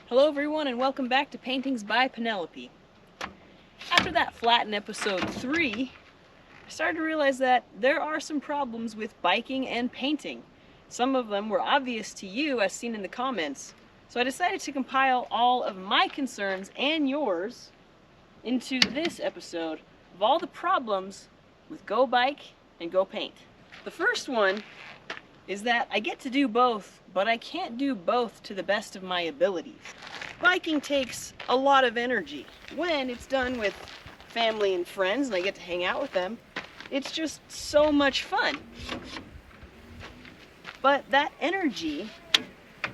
Hello everyone and welcome back to Paintings by Penelope. After that flat in episode 3, I started to realize that there are some problems with biking and painting. Some of them were obvious to you as seen in the comments, so I decided to compile all of my concerns and yours into this episode of all the problems with Go Bike and Go Paint. The first one is that I get to do both, but I can't do both to the best of my abilities. Biking takes a lot of energy. When it's done with family and friends and I get to hang out with them, it's just so much fun. But that energy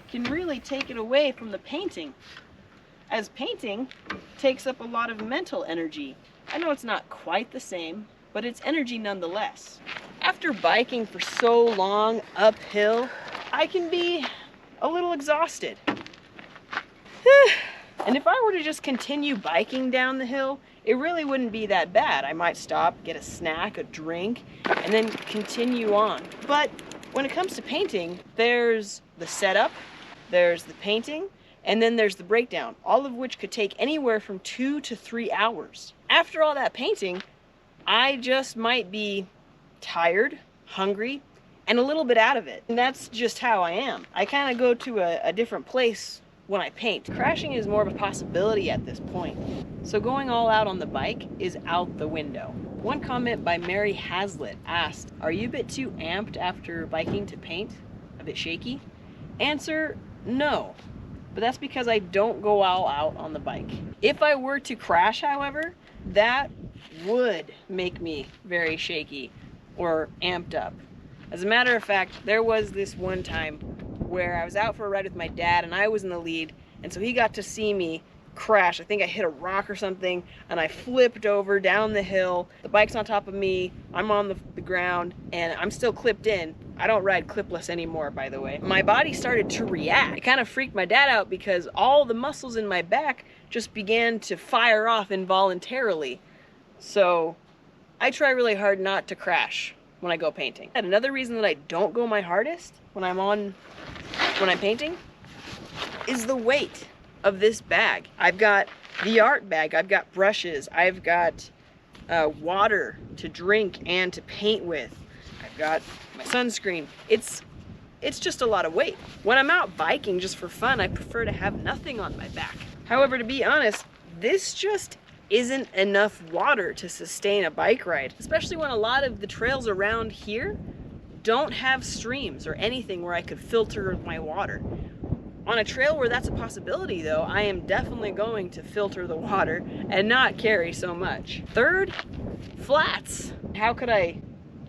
can really take it away from the painting, as painting takes up a lot of mental energy. I know it's not quite the same, but it's energy nonetheless. After biking for so long uphill, I can be a little exhausted. And if I were to just continue biking down the hill, it really wouldn't be that bad. I might stop, get a snack, a drink, and then continue on. But when it comes to painting, there's the setup, there's the painting, and then there's the breakdown, all of which could take anywhere from 2 to 3 hours. After all that painting, I just might be tired, hungry, and a little bit out of it. And that's just how I am. I kind of go to a different place when I paint. Crashing is more of a possibility at this point. So going all out on the bike is out the window. One comment by Mary Hazlitt asked, "Are you a bit too amped after biking to paint? A bit shaky?" Answer, no. But that's because I don't go all out on the bike. If I were to crash, however, that would make me very shaky or amped up. As a matter of fact, there was this one time where I was out for a ride with my dad and I was in the lead, and so he got to see me crash. I think I hit a rock or something and I flipped over down the hill. The bike's on top of me, I'm on the ground, and I'm still clipped in. I don't ride clipless anymore, by the way. My body started to react. It kind of freaked my dad out because all the muscles in my back just began to fire off involuntarily. So I try really hard not to crash when I go painting. And another reason that I don't go my hardest when I'm painting is the weight of this bag. I've got the art bag, I've got brushes, I've got water to drink and to paint with, I've got my sunscreen. It's just a lot of weight. When I'm out biking just for fun, I prefer to have nothing on my back. However, to be honest, this just isn't enough water to sustain a bike ride, especially when a lot of the trails around here don't have streams or anything where I could filter my water. On a trail where that's a possibility though, I am definitely going to filter the water and not carry so much. Third, flats. How could I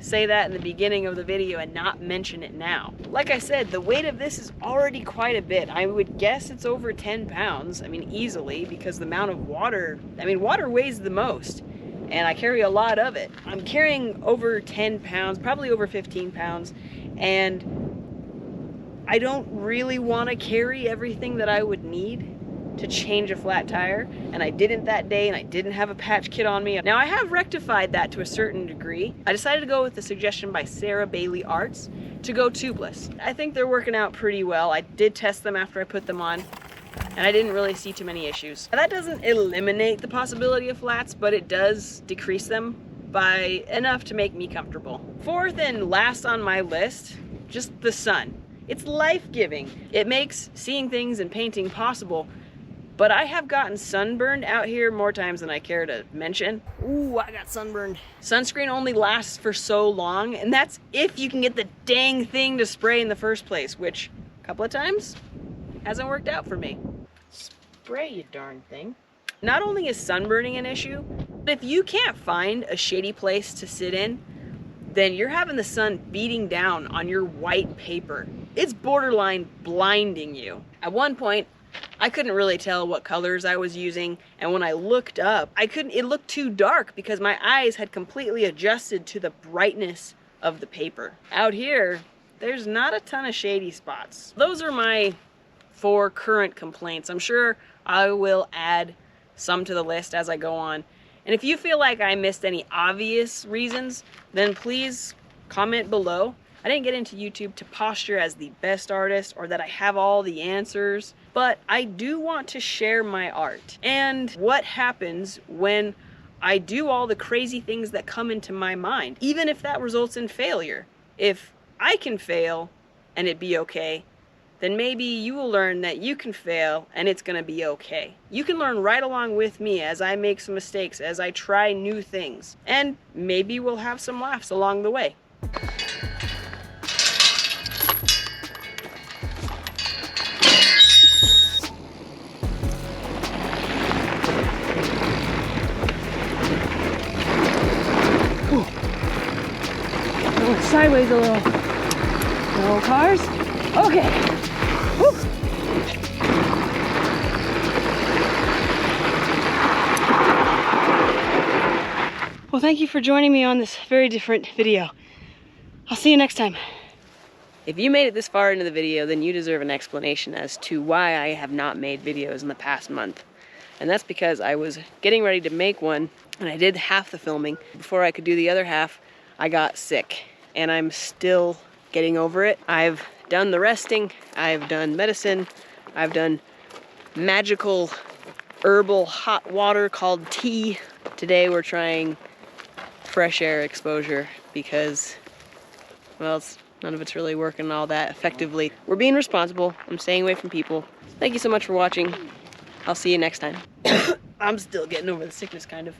say that in the beginning of the video and not mention it now? Like I said, the weight of this is already quite a bit. I would guess it's over 10 pounds. I mean, easily, because the amount of water, water weighs the most, and I carry a lot of it. I'm carrying over 10 pounds, probably over 15 pounds, and I don't really want to carry everything that I would need to change a flat tire, and I didn't that day, and I didn't have a patch kit on me. Now I have rectified that to a certain degree. I decided to go with the suggestion by Sarah Bailey Arts to go tubeless. I think they're working out pretty well. I did test them after I put them on, and I didn't really see too many issues. Now, that doesn't eliminate the possibility of flats, but it does decrease them by enough to make me comfortable. Fourth and last on my list, just the sun. It's life-giving. It makes seeing things and painting possible, but I have gotten sunburned out here more times than I care to mention. Ooh, I got sunburned. Sunscreen only lasts for so long, and that's if you can get the dang thing to spray in the first place, which a couple of times hasn't worked out for me. Spray, you darn thing. Not only is sunburning an issue, but if you can't find a shady place to sit in, then you're having the sun beating down on your white paper. It's borderline blinding you. At one point, I couldn't really tell what colors I was using, and when I looked up, it looked too dark because my eyes had completely adjusted to the brightness of the paper. Out here, there's not a ton of shady spots. Those are my 4 current complaints. I'm sure I will add some to the list as I go on. And if you feel like I missed any obvious reasons, then please comment below. I didn't get into YouTube to posture as the best artist or that I have all the answers but I do want to share my art. And what happens when I do all the crazy things that come into my mind, even if that results in failure. If I can fail and it be okay, then maybe you will learn that you can fail and it's gonna be okay. You can learn right along with me as I make some mistakes, as I try new things, and maybe we'll have some laughs along the way. Going sideways a little. No cars. Okay. Woo. Well, thank you for joining me on this very different video. I'll see you next time. If you made it this far into the video, then you deserve an explanation as to why I have not made videos in the past month. And that's because I was getting ready to make one, and I did half the filming. Before I could do the other half, I got sick, and I'm still getting over it. I've done the resting, I've done medicine, I've done magical herbal hot water called tea. Today we're trying fresh air exposure because, well, none of it's really working all that effectively. We're being responsible. I'm staying away from people. Thank you so much for watching. I'll see you next time. I'm still getting over the sickness, kind of.